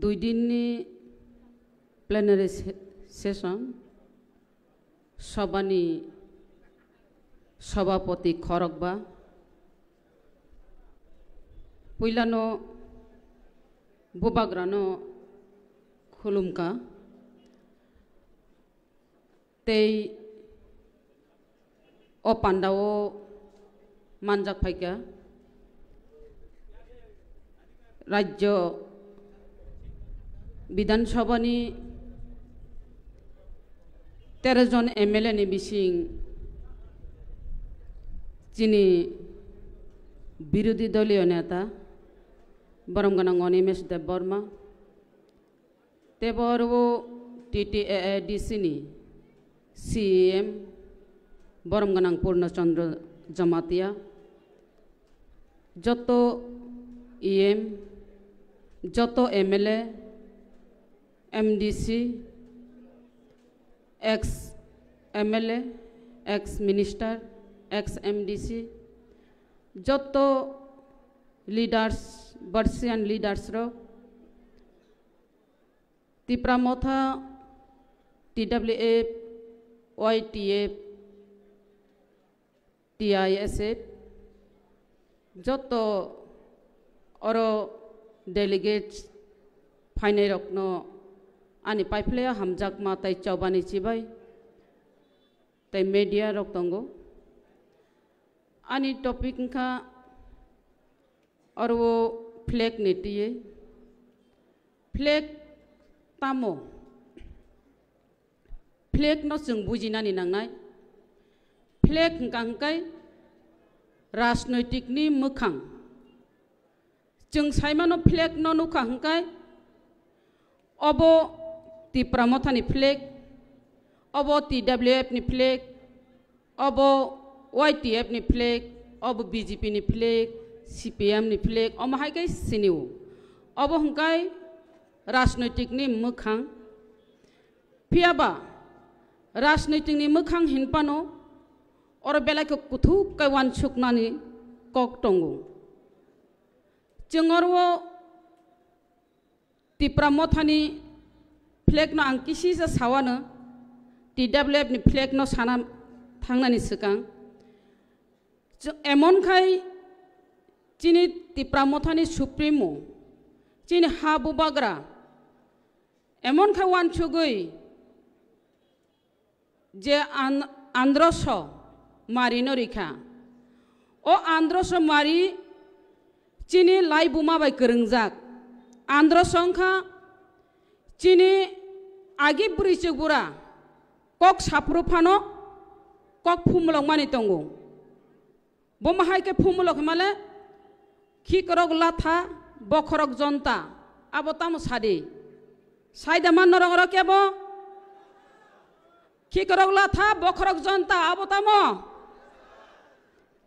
2 दिननि प्लेनारि सेसन सभानि सभापति खरगबा पहिलानो बुबाग्रानो खुलुमका तै ओ पांडाओ मानजाक फाइका राज्य विधानसभानि 13 जन एमएलए नि बिसिं जिनि विरोधी दलीय नेता बरमगना अनिमेश देव बर्मा तेबरवो TTAADC नि CEM बरमगना पूर्णचंद्र जमातिया जतो EM जतो MLA MDC x MLA ex minister x MDC जतो लीडर्स बर्सियान लीडर्स रो तिप्रामथा TWF YTF TISF जतो और डेलीगेट्स फाइने रखनो आनी पाइपलाया हमजाक मा ताई चौबानी चिबाई ताई मीडिया रख तंगो आनी टॉपिक का और वो फ्लैग नीतिये फ्लैग तामो फ्लैग नो जों बुजिनानि नांनाय फ्लैग हंकाय राजनैतिकनि मोखां जों साइमानो फ्लैग नो नुखा हंकाय अबो तिप्रामथानि फ्लैग अबो TWF नि फ्लैग अबो YTF नि फ्लैग अबो BJP नि फ्लैग CPM नि फ्लैग अमाहायकै सिनिउ अबो हंकाय राजनैतिकनि मोखां फियाबा राजनैतिकनि मोखां हिनपानो और बेलायखौ कुथु कैवान सुकनानि कक दंगो जोंरवो तिप्रामथानि फ्लैग नो आंकिसी से सावानो TWF नि फ्लैग नो साना थांनानि सिगां एमनखाय चिनि तिप्रामथानि सुप्रीमो चिनि हाबु बाग्रा एमनखाय वानसुगै जे आंध्रस मारिनो रिखा ओ आंध्रस मारि चिनि लाई बुमा बाय गोरोंजाक आंध्रसंखा चिनि आगि बुरिचो बुरा कक साप्रुफानो कक फुमलक मानि दंगो बमाहायके फुमलक माले खिकरक लाथा बखरक जनता आबताम सादि साइदा मान नरगर केबो खिकरक लाथा बखरक जनता आबताम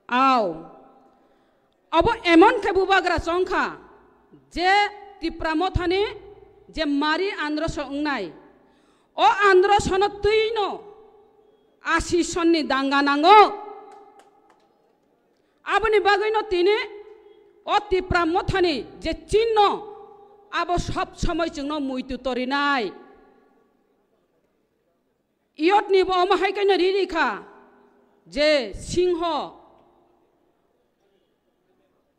आव अब एमन के बुबाग्रा चंखा जे तिप्रामथानि जे मारि आंध्रस उंनाय ओ आंध्रसन तैनो 80 सननि दांगा नांगो आबनि बागैनो तिनि ओ तिप्रामथानि जे चिन्ह आबो सब समय जोंनो मुइतु तरिनाय इयतनि बमाहायकैनो रिरिखा जे सिंह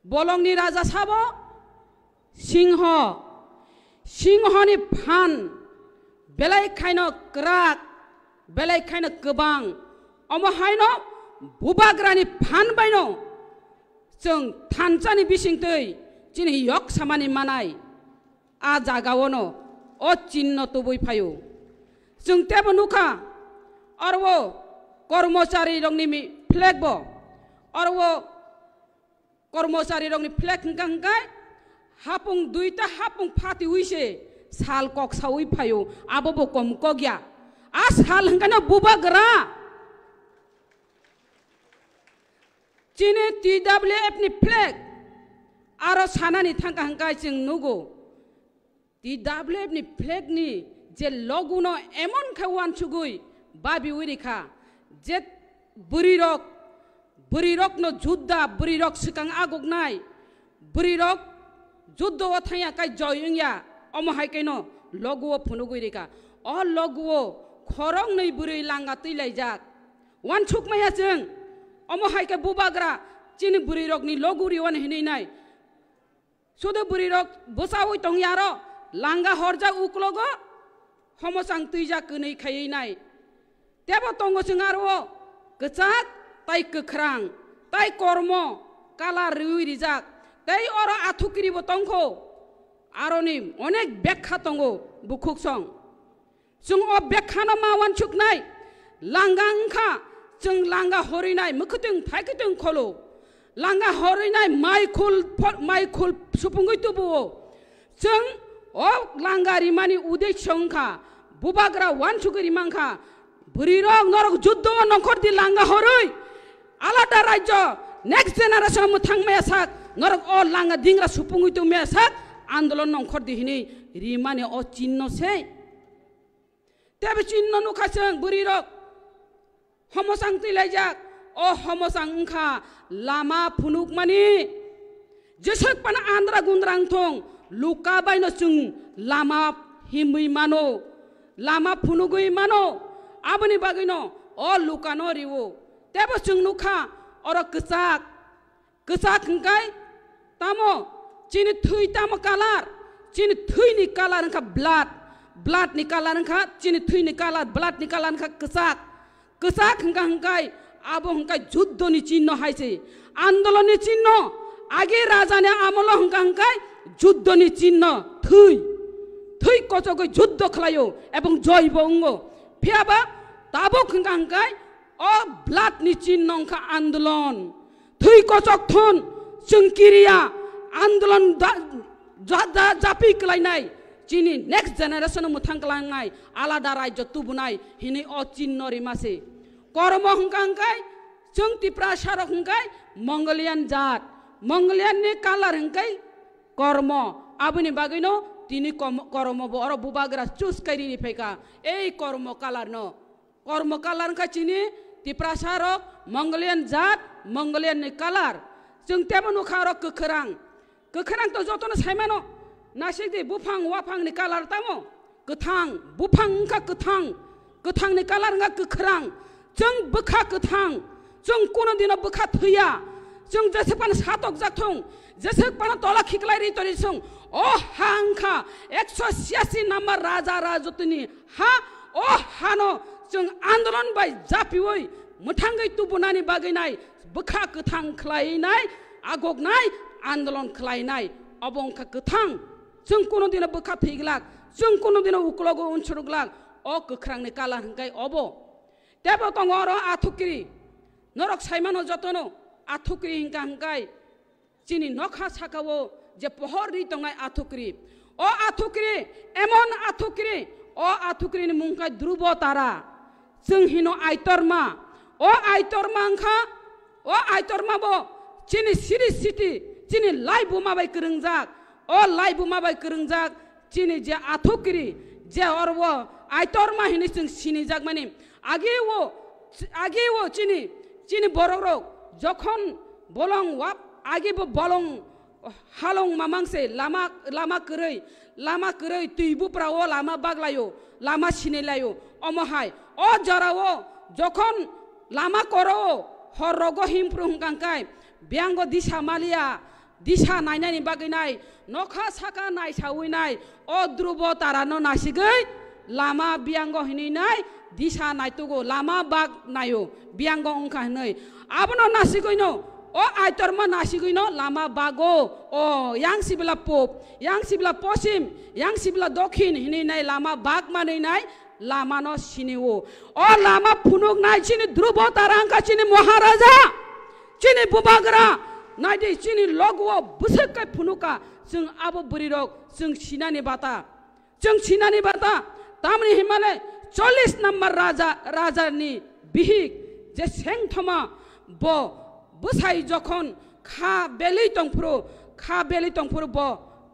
बलंगनि राजा साबो सिंहनि फान बेलायखायनो क्राक बेलायखायनो गोबां अमाहायनो बुबाग्रानि फान बायनो जों थानसानि बिसिंतै चिनि यक सामानि मानाय आ जागावनो ओ चिन्ह तुबै फायो जों तेबो नुखा और वो कर्मचारी रंगनि फ्लैग बो और वो कर्मचारी रंगनि फ्लैग हंकाय हापुं दुईटा हापुं फाति उइसे साल कक साउइ फायो आबो कम कगिया आ साल हंकानो बुबाग्रा चिनि TWF नि फ्लैग आरो सानानि थांका हंकाय जों नुगो TWF नि फ्लैग नि जे लगुनो एमन खावान सुगुइ बाबि उरिखा जे बुरिरक नो जुद्धा बुरिरक सिकां आगुगनाय बुरिरक जुद्ध अथाया काय जयंया omo hai kaino loguo phunugui rika o loguo khorong nei buri langa tuilai jak wan chuk maya jeng omo hai ka bubagra chini buri rok ni loguri wan hinai nai sudo buri rok bosawoi tong yaro langa horja uklogo homosang tuija kunei khai nai tebo tongo singaro kecak tai kekrang tai kormo kala riwi rijak tai oro athukiri botongko aroni onek bekha tongo bukhuk song jung o bekha no mawan chuknai langa angkha jung langa horinai mukhutung phaikitung kholo langa horinai mai khul supungoi tubu jung o langa rimani udai chongkha bubagra wan chukiri mangkha burirok norok juddo nongkhor di langa horoi alada rajyo next generation muthang mesak norok o langa dingra supungoi tu mesak आंदोलन नंखर दिहिनी रिमाने ओ चिन्नो से तेबे चिन्नो नुखासं बुरिरक हमसां तिलाइजाक ओ हमसां खा लामा फुनुक मानि जेसक पान आंद्रा गुंद्रां थं लुका बायनो जों लामा हिमै मानो लामा फुनुगै मानो आबनि बागैनो ओ लुकानो रिवो तेबे जों नुखा अर कसाक हंगाय तामो Cini thui tamo kalar, cini thui ni kalar angka blood ni kalar angka, cini thui ni kalar blood ni kalar angka kesak hangkai, abo hangkai juddo ni cinno haise, andolon ni cinno, age raja ne amolo hangkai juddo ni cinno, thui kocogo juddo khlayo, ebong joy bongo, piaba tabo hangkai, o blood ni cinno angka andolon, thui kocok thon, cengkiria. आंदोलन जापी कलाइनाय चीनी next generation मुथां कलांनाय आलादा राज्य तुबुनाय हिनि ओ चिन्नो रिमासे कर्म हंकांकाय जों तिप्रा सारक हंकाय मंगलियान जात मंगलियान नि colour हंकाय कर्म आबुनि बागैनो तिनि कर्म बर बुबाग्रा चुस कारि रिफायका ए कर्म कालार का चीनी तिप्रा सारक मंगलियान जात मंगलियान नि कालार जों तेबो नुखारो Kekerang to jotono saimano nasik di bufang wapang ni kalar tamo ketang bufang ka ketang ni kalar nga kekerang jeng bekha ketang jeng kuno dina bekha thuya jeng jesepan satok jakthong jesepan tola khiklai ri tori song oh hangkha 186 number raja rajotini ha oh hano jeng andolon bai japiwoi muthangai tubunani baginai bekha ketang khlainai agognai आंदोलन खलायनाय अबंखा गोथां जों कोनो दिना बोखा थैग्लाक जों कोनो दिना उक्लगो उनसुरुग्लाक अ गोख्रांनि colour हंगाय अबो तेबो दङ अरो आथुक्रि नरक साइमानो जतनो आथुक्रि हिंगा हंगाय चिनि नखा साकावो जे पहररि दंगाय आथुक्रि अ आथुक्रि एमन आथुक्रि अ आथुक्रिनि मुंखा ध्रुव तारा जों हिनो आइतरमा अ आइतरमाबो चिनि सिरि city Cini lai buma bai kerungjak, o lai buma bai kerungjak, cini je athukri, je orwo, aitor ma hini sing sini jak mani, agi wo cini borok jokhon bolong wap, agi bo bolong halong mamangse lama kerei tuibu prawo lama baglayo, lama sini layo, omohai, o jarawo jokhon lama koro horogo himprung kangkai, bianggo disha malia. Disha nainani baginai nokha saka nai sawinai o drubo tarano nasigei lama bianggo hininai disha naitugo lama bag nayo bianggo ongkha hinai abono nasigoino o aitorma nasigoino lama bago o yang sibla pop yang sibla posim yang sibla dokhin hininai lama bag maninai lama no siniwo o lama punuk nai chini drubo tarangka chini maharaja chini bubagra नाइदे चिनि लगुआ बुसकै फुनुका जों आबो बुरिरक जों सिनानि बाता तामनि Himalaya 40 number राजानि बिहिक जे सेंथमा बो बुसाइ जखन खा बेलै तंफुरो बो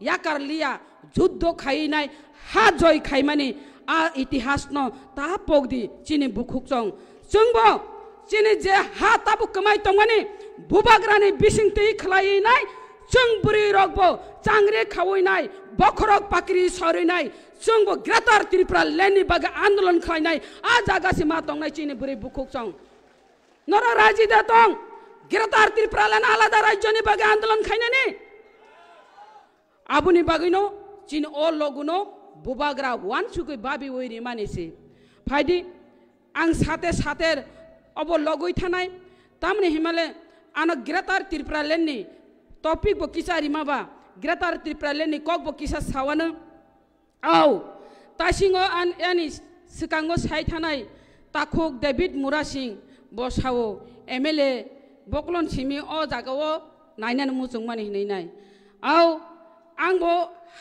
याकार लिया जुद्ध खाइनाय हा जय खाइमानि आ इतिहास न ता पगदि चिनि बुखुकजों जोंबो चिनि जे हा ताबु कमाइ तंगानि बुबाग्रानि बिसिंति खलायनाय जों बुरि रगबो चांग्रे खावैनाय बखरक पाकरि सरिनाय जोंबो ग्रेटार त्रिपुरा लेन्डनि बागै आन्दोलन खालायनाय आ जागासि मा दंनाय चिनि बुरि बुखुक सं नर राजि दा दं ग्रेटार त्रिपुरा लेन्ड आलादा राज्यनि बागै आन्दोलन खायनायनि आबुनि बागैनो चिनि अ लगुनो बुबाग्रा वान सुगै बाबि वइरि मानिसि फायदि आं साथे साथे अब लगै थानाय तामनि हिमालय आनो ग्रेटार त्रिपुरा लेन्डनि टपिक बो किसा रिमाबा ग्रेटार त्रिपुरा लेन्डनि कक बो किसा सावानो औ तासिङो आन यानि सिकांगो साइ थानाय ताखुक डेभिड मुरा सिंह बसावो एमएलए बकलन सिमि अ जागावो नायनानै मुजुं मानि हिनाय औ आंबो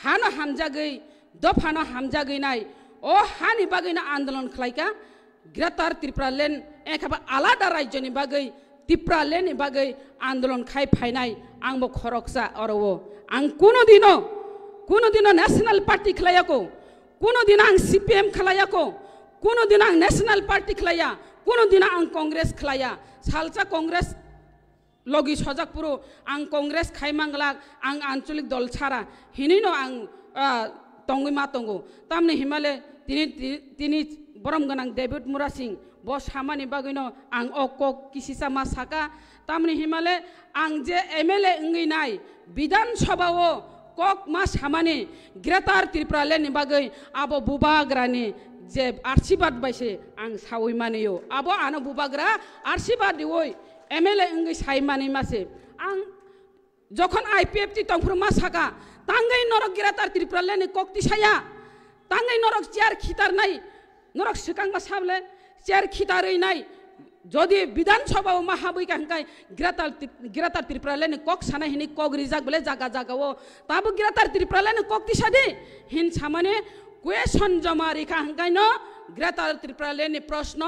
हानो हामजागै दफानो हामजागैनाय अ हानि बागैनो आन्दोलन खालायका ग्रेटार त्रिपुरा लेन्ड एखाबा आलादा राज्यनि बागै त्रिपुरा लेन्डनि बागै आन्दोलन खाय फायनाय आंबो खरकसा अरवो आं कुनो दिनो नेशनल पार्टी खलायाको कुनो दिन आं सीपीएम खलायाको कुनो दिन आं नेशनल पार्टी खलाया कुनो दिन आं कांग्रेस खलाया सालसा कांग्रेस लगी सजाकपुरो आं कांग्रेस खायमांगला आं आंचलिक दल छारा हिनिनो आं तंगै मा तंगो तामने हिमालय तिनी बरम गनां डेभिड मुरा सिंह बस सामानि बागैनो आं अक किसिसा मा साका तामने हिमालय आं जे एमएलए इंगैनाय विधान सभाओ कक मा सामानि ग्रेटार त्रिपुरा लेन्डनि बागै आबो बुबाग्रानि जे आशीर्वाद बायसे आं सावै मानियो आबो आनो बुबाग्रा आशीर्वाद दिवै एमएलए इंगै साइ मानि मासे आं जखन आईपीएफटी तंफ्र मा साका तांगै नरक ग्रेटार त्रिपुरा लेन्डनि कक्ति साया तांगै नरक चेयार खितारनाय नरक सिकांबा साबले चेयार खितारैनाय जदि विधानसभाव मा हाबैका हंकाय ग्रेटार त्रिपुरा लेन्डनि कक सानाय हिनि कक रिजाक बले जागा जागावो ताबो ग्रेटार त्रिपुरा लेन्डनि कक्ति सादि हिन सामाने क्वेश्चन जमा रेखा हंकाय न ग्रेटार त्रिपुरा लेन्डनि प्रश्न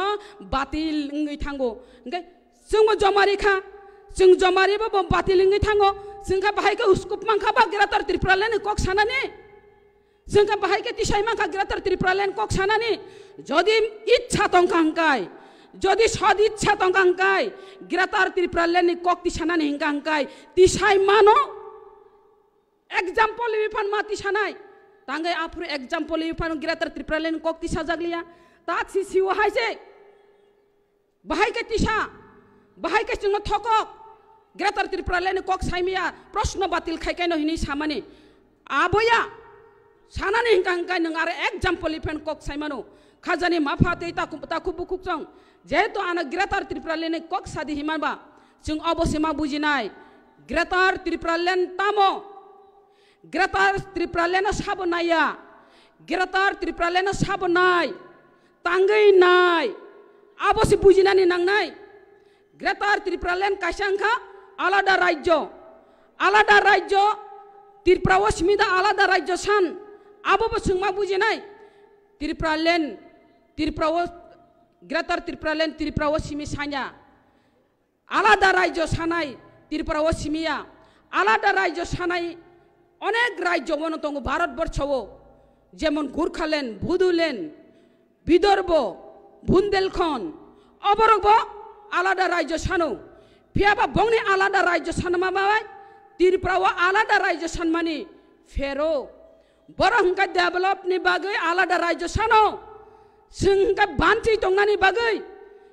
बातिल इंगै थांगो हंकाय जोंबो जमा रेखा जों जमा रेबो बातिल इंगै थांगो जोंखा बाहायके उसकुप मांखाबा ग्रेटार त्रिपुरा लेन्डनि कक सानानि जोंखा बाहायके तिसाय मांखा ग्रेटार त्रिपुरा लेन्ड कक सानानि जदि इच्छा तंका हंकाय जदि सदिच्छा तंका हंकाय ग्रेटार त्रिपुरा लेन्डनि कक्ति सानानि हिंका हंकाय तिसाय मानो एग्जाम्पल विफान मा तिसानाय तांगै आफुर एग्जाम्पल विफान ग्रेटार त्रिपुरा लेन्डनि कक्ति साजागलिया ताकसि सिव हायसे बाहायके तिसा बाहायके जोंनो थकक ग्रेटार त्रिपुरा लेन्डनि कक साइमिया प्रश्न बातिल खायकायनो हिनि सामानि आबया सानानि हिंका हंकाय नों आरो एग्जाम्पल विफान कक साइमानो खाजानि मा फातै ताकु बुकुक जों जेहेतु आनो ग्रेटार त्रिपुरा लेन्डनि कक सादि हिमाबा जों अबश्य मा बुजिनाय ग्रेटार त्रिपुरा लेन्ड तामो ग्रेटार त्रिपुरा लेन्ड साबनाया ग्रेटार त्रिपुरा लेन्ड साबनाय तांगै नाय अबश्य बुजिनानि नांनाय ग्रेटार त्रिपुरा लेन्ड कायसांखा आलादा राज्य त्रिपुरा अस्मिदा आलादा राज्य सान आबो जों मा बुजिनाय त्रिपुरा लेन्ड ग्रेटार त्रिपुरा लेन्ड त्रिपुरा अस्मि सान्या आलादा राज्य सानाय त्रिपुरा अस्मिया आलादा राज्य सानाय अनेक राज्य मन दङ भारतबर्षआव जेमन गुरखालेण्ड बुदुलेण्ड विदर्भ बुन्देलखंड अबरगबो आलादा राज्य सानो फियाबा बंनि आलादा राज्य सान माबाय त्रिपुराव आलादा राज्य सानमानि फेरो बरहंका डेभलपनि बागै आलादा राज्य सानो जोंहा बान्थि दंनानि बागै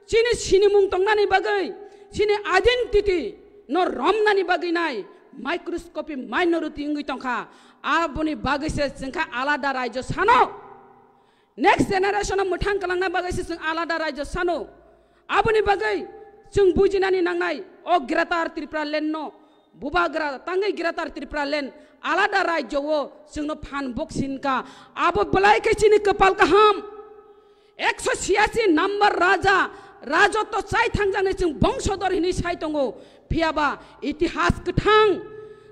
सिनि सिनिमुं दंनानि बागै सिनि आइडेन्टिटी न रमनानि बागै नाय माइक्रोस्कोपि माइनरिटी इंगै तंखा आबुनि बागैसे जोंहा आलादा राज्य सानो नेक्स्ट जेनेरेशन मोथां कलांनाय बागैसे जों आलादा राज्य सानो आबुनि बागै जों बुजिनानि नांनाय अ ग्रेटार त्रिपुरा लेन्ड न बुबाग्रा तांगै ग्रेटार त्रिपुरा लेन्ड आलादा राज्यआव जोंनो फान बक्सिनका आबो बलायके चिनि कपाल काहाम 186 नम्बर राजत्व चाय थांजाने जों बंशधर हिनि साइ दङ फियाबा इतिहास गोथां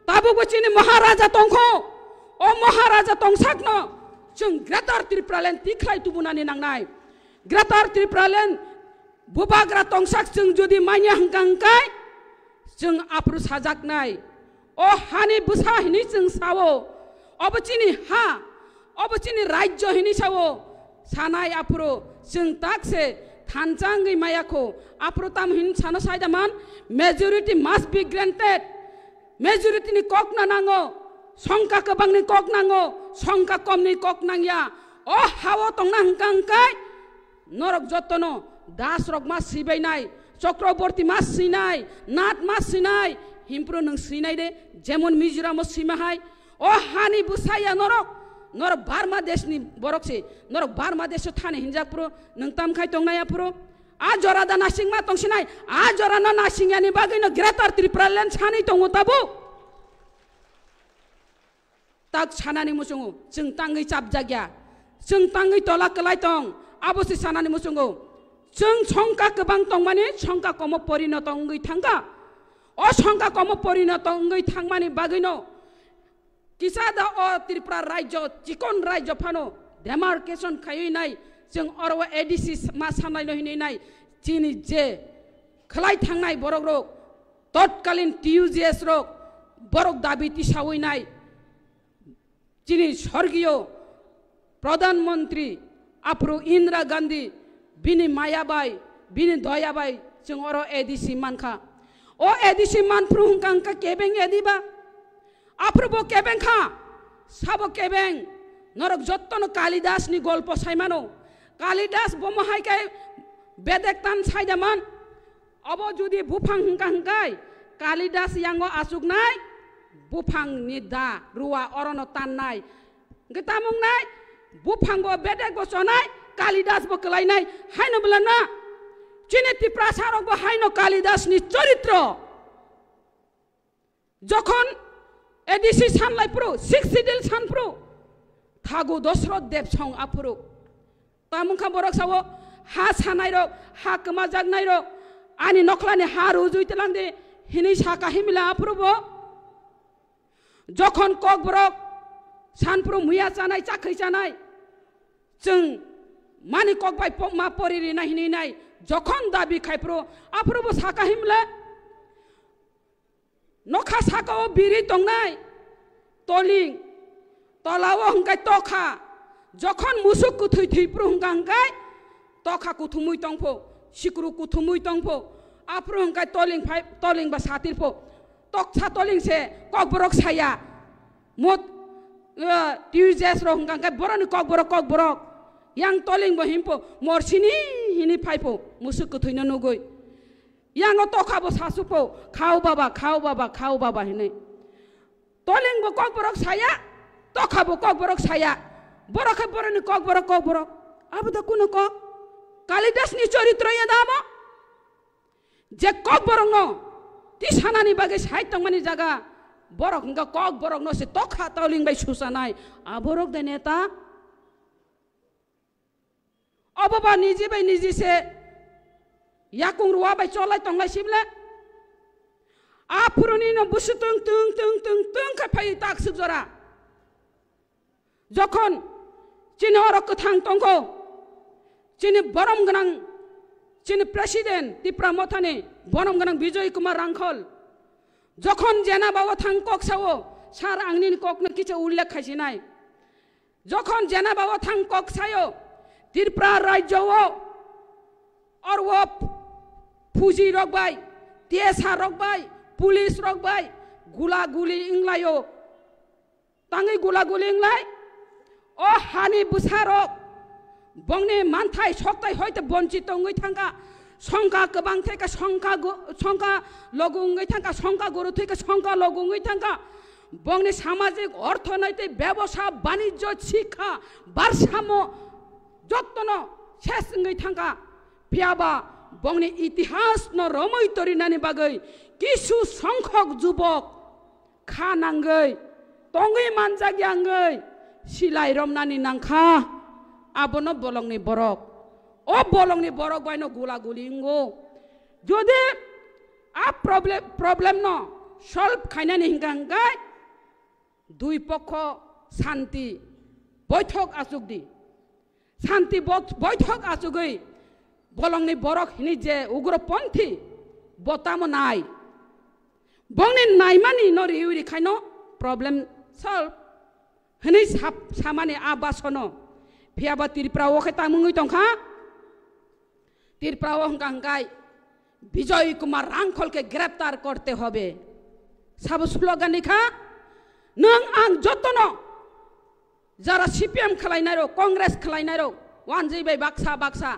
ताबो चिनि महाराजा दंखो अ महाराजा तंसाकनो जों ग्रेटार त्रिपुरा लेन्ड तिख्लाय तुबुनानि नांनाय ग्रेटार त्रिपुरा लेन्ड बुबाग्रा तंसाक जों जुदि माइनि हंकाय जों आप्रु साजाकनाय अ हानि बुसा हिनि जों सावो अबचिनि हा अबचिनि राज्य हिनि सावो सानाय आप्रु जों ताकसे थानजांगै मायाखौ आप्रु ताम हिन सानो साइदामान majority must be granted majority ni kok na nango songka kebang ni kok nango songka kom ni kok nangya oh hawo tong na hangkang kai norok jotono das rok mas sibai nai Chakraborty mas sinai nat mas sinai himpro nang sinai de jemon mizoram simahai oh hani busaya norok norok Bangladesh ni borok se norok Bangladesh thane hinjakpro nang tam khai tong naya pro a jorada nasing ma tong sinai a jorana nasing yani bagai no greater Tripura land chani tong tabu tak chanani musungu jeng tangai chap jagya jeng tangai tolak kelai tong abosi sanani musungu jeng chongka kebang tong mani chongka komo porinot ongoi thangka o chongka komo porinot ongoi thangmani bagai no kisada o Tripura rajyo chikon rajyo phano demarcation khayoi nai jeng oro ADC ma sanai no hinai nai chini je khlai thangnai borok rok totkalin TUGS rok borok dabi tisawoi nai chini স্বর্গীয় প্রধানমন্ত্রী Afro Indira Gandhi বিনি মায়াবাই বিনি দয়াবাই जों oro ADC manka o ADC man prung kangka kebeng ediba aprobo kebeng kha sabo kebeng norok jottono Kalidas ni golpo saimano Kalidas bomahai kai bedek tan saidaman abo judi bufang hangkai Kalidas yango asuk nai bufang ni da ruwa orono tan nai getamung nai bufang bo bedek bo sonai Kalidas bo kelai nai haino belana chini Tripura sarok bo haino Kalidas ni চরিত্র যখন ADC sanlai pro 6 sidil san pro thago Dosrot Dev song apro tamung kha borok sawo ha sanai rok ha kema jagnai rok ani noklani ha rujui telangde hini saka himila apro bo যখন কক borok sanpro muya chanai chakhai chanai जों मानि কক bai ma poriri na hini nai যখন দাবি খাইপ্রো আপ্রবো সাকা হিমলে নখা সাকাও বিরি তংনাই তলিং তলাও হংকাই তখা যখন মুসুক কুথুই থুইপ্রো হংকাই তখা কুথুমুই তংফো সিক্রু কুথুমুই তংফো Afro হংকাই তলিং phi তলিং বা সাতিরফো তকছা তলিং সে কক বরক সায়া মত টিউজেস ro hangkai boroni kok borok yang toling bo himpo morsini hini phaipo musuk kuthuina nugoi yang o tokhabo sasupo khau baba hine toling bo kok borok saya tokhabo kok borok saya borok boroni kok borok abuda kuno kok Kalidas ni চরিত্র ya damo je kok borok no ti sanani bagai saitong mani jaga borok hingga kok borok no se tokha toling bai susanai aborok de neta অববা নিজে by নিজে সে ইয়াকুং রুয়া by চলাই তংলাই সিবলে আফুরনি ন বুসু তুং খাই তাক সুজরা যখন চিনি অরক থাং তংকো চিনি বরম গনাং চিনি প্রেসিডেন্ট ত্রিপুরা মথানে বরম গনাং বিজয় কুমার রাংখল যখন জেনা বাবা থাং কক সাও সার আংনি কক ন কিছু উল্লেখ খাইছি নাই যখন জেনা বাবা থাং cock সায়ো Tripura rajyo or wo fuji rokbai TSA rokbai police rokbai gula guli inglayo tangi gula guli inglai o hani busarok bongni manthai soktai hoite bonchit ongoi thangka সংখ্যা गोबां थेका সংখ্যা লগungoi thangka সংখ্যা গরু थेका সংখ্যা লগungoi thangka বংনি সামাজিক অর্থনৈতিক ব্যবসা বাণিজ্য শিক্ষা ভারসাম্য যত্ন শেষ ngoi thangka piaba bongni ইতিহাস no romoi torinani bagai kisu সংখ্যক যুবক খানাঙ্গই tongoi manjagyangoi silai romnani nangkha abono bolongni borok o bolongni borok baino gula gulingo jodi a problem no solve khainani hinganggai দুই পক্ষ শান্তি বৈঠক আসুকদি শান্তি বৈঠক আসুগই বলংনি বরক হিনি যে উগ্রপন্থী বতামো নাই বংনি নাইমানি নরি ইউরি খাইনো প্রবলেম সলভ হিনি সামানি আবাসনো ফিয়াবা ত্রিপুরা ওকে তামুঙ্গই তংখা ত্রিপুরা হংকাঙ্গাই বিজয় কুমার রাংখলকে গ্রেপ্তার করতে হবে साबो स्लोगान निखा नों आं जतनो जरा CPM खालायनाय रो कांग्रेस खालायनाय रो वान जैबाय बाक्सा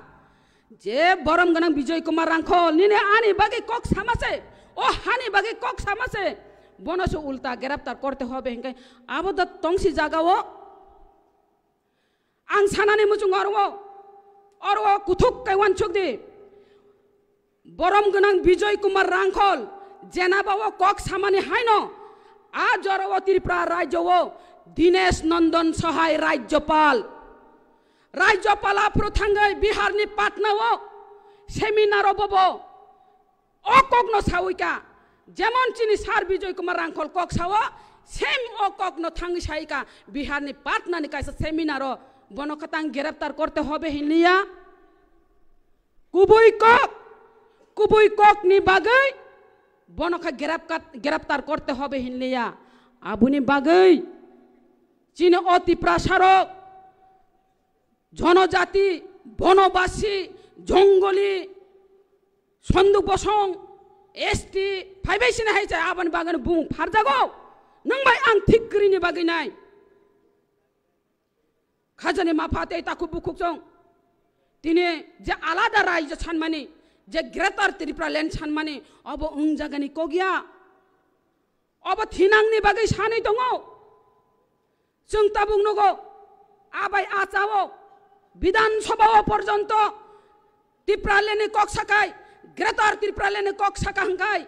जे बरम गनां बिजय कुमार रांखल निने आनी बागे कक सामासे ओ हानी बागे कक सामासे बनसो उल्टा गिरफ्तार करते होबे हिंकाय आबो द तंसी जागाओ आं सानानि मुजुं अरवो कुथुक कायवान चुकदि बरम गनां बिजय कुमार रांखल जेनाबाओ कक सामानि हायनो आ जरवो त्रिपुरा राज्यओ दिनेश नंदन सहाय राज्यपाल आफ्रो थांगै बिहारनि पाटनाओ सेमिनार बबो ओ ककनो सावैका जेमन चिनी सार बिजय कुमार रांखल कक सावो सेम ओ ककनो थांगै सायका बिहारनि पाटनानि कायसा सेमिनार बनकतां गिरफ्तार करते होबे हिनिया कुबुई कक नि बागै बनका गिरफ्तार करते होबे हिनिया आबुनि बागै चिनी अति प्रसारक जनजाति बनबासी जंगली सन्दु बसं ST फाइबायसिना हायजा आबानि बागैनो बुं फारजागौ नों बाय आं थिगरिनि बागै नाय खाजानि माफाते ताकु बुकुकजों दिने जे आलादा राज्य सानमानि जे ग्रेटर त्रिपुरा लैंड सानमानि अब उं जागानि कगिया अब थिनांनि बागै सानै दङ जों ता बुंनगौ आबाय आचाओ विधानसभा पर्यंत त्रिपुरा लैंड कक साकाय ग्रेटर त्रिपुरा लैंड कक साका हंगाय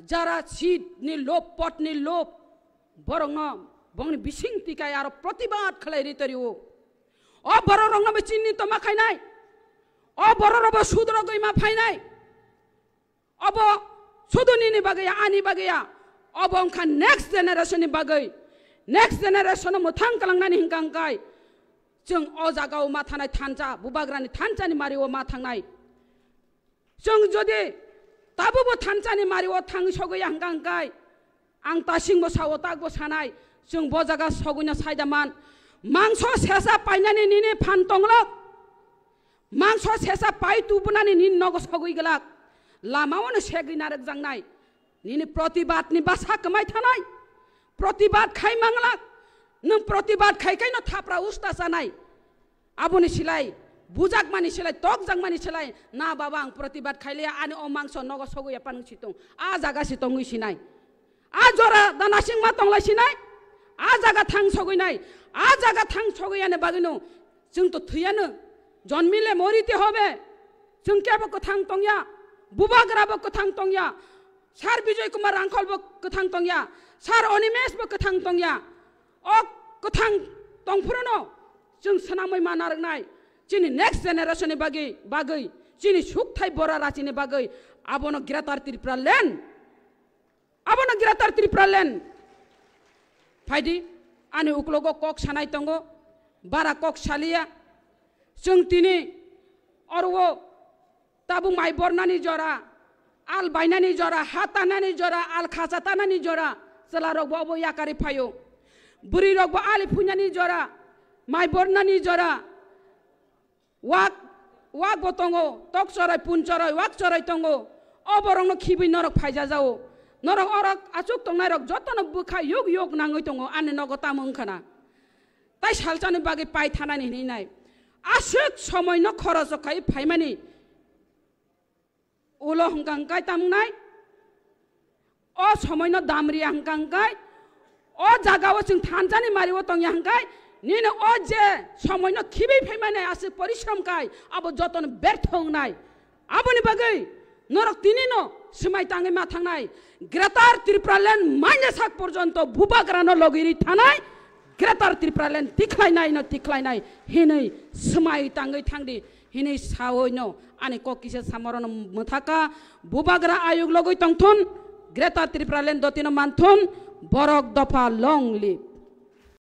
जरा सीट नि लोप पट नि लोप बरंग बंगनि बिसिं तिकाय आरो प्रतिबाद खलायरि तरिओ ओ बररंग बे चिन्नि तो माखायनाय ओ बररब सुद्र गयमा फायनाय अब सुदुनिनि बागैया आनि बागैया अब अंखा नेक्स्ट जेनेरेशन नि बागै नेक्स्ट जेनेरेशन मोथां कलांनानि हिंगांगाय जों ओ जागाव मा थानाय थानचा बुबाग्रानि थानचानि मारिओ मा थांनाय जों जदि ताबो थानचानि मारिओ थां सगैया हंगांगाय आं तासिंबो सावो तागबो सानाय जों बजागा सगैना सायदामान मांस सेसा पाइनानि निने फानतंलक मांस सेसा पाइ तुबनानि निन नगो सगैगलाक लामावनो सेगिनारक जांनाय निने प्रतिबादनि बासा कमाय थानाय प्रतिबाद खायमांलाक नों प्रतिबाद खायखायनो थाफ्रा उस्ता जानाय आबुनि सिलाय बुजाक मानि सिलाय तक जां मानि सिलाय ना बाबा आं प्रतिबाद खायलिया आनि ओ मांस नगो सगैया पानु सितों आ जागा सितों सिनाय आ जरा दानासिं मा तंलाय सिनाय आ जागा थां सगैनाय आ जागा थां सगैयाने बागैनो जों तो थैयानो जन्मिले मरिते होबे जों केबो कथां तंया बुबाग्राबो कथां तंया सार विजय कुमार रांखलबो कथां तंया सार अनिमेशबो कथां तंया ओ कथां तंफुरनो जों सनामै मानारनाय चिनी नेक्स्ट जेनेरेशन नि बागै चिनी सुखथाय बरा राचिनि बागै आबोनो ग्रेटर त्रिपुरा लैंड फाइदि आनि उक्लोगो कक सानाय तंगो बारा कक सालिया जों तिनी अरवो ताबु माइ बरनानि जरा आल बायनानि जरा हातानानि जरा आल खाजातानानि जरा चला रगबो याकारि फायो बुरि रगबो आलि फुन्यानि जरा माइ बरनानि जरा वाक बतंगो तक चराय पुन चराय वाक चराय तंगो अबरंनो खिबि नरक फायजा जाओ नरक अरक आचुक तंनाय रक जतन बुखा योग नाङै तंगो आने नगता मंखना ताइ सालचानि बागै पाइ थानानि हिनाय आसुक समय न खरच खाय फाइमानि उलो हंगांगाय तामनाय ओ समय न दामरि हंगांगाय ओ जागाव जों थानजानि मारिओ तंया हंगाय निने ओ जे समय न खिबि फाइमानि आसु परिश्रम काय अब जतन व्यर्थ हंनाय आबुनि बागै नरक तिनि न सिमाय ताङै मा थांनाय ग्रेटर त्रिपुरा लैंड माइनेसाक पर्यंत बुबाग्रानो लगैरि थानाय ग्रेटर त्रिपुरा लैंड तिख्लायनाय हिनै सिमाय ताङै थांदि हिनै सावैनो आनि ककिसे सामरन मथाका बुबाग्रा आयोग लगै तंथुन ग्रेटर त्रिपुरा लैंड दतिनो मानथुन बरक दफा लंग लिभ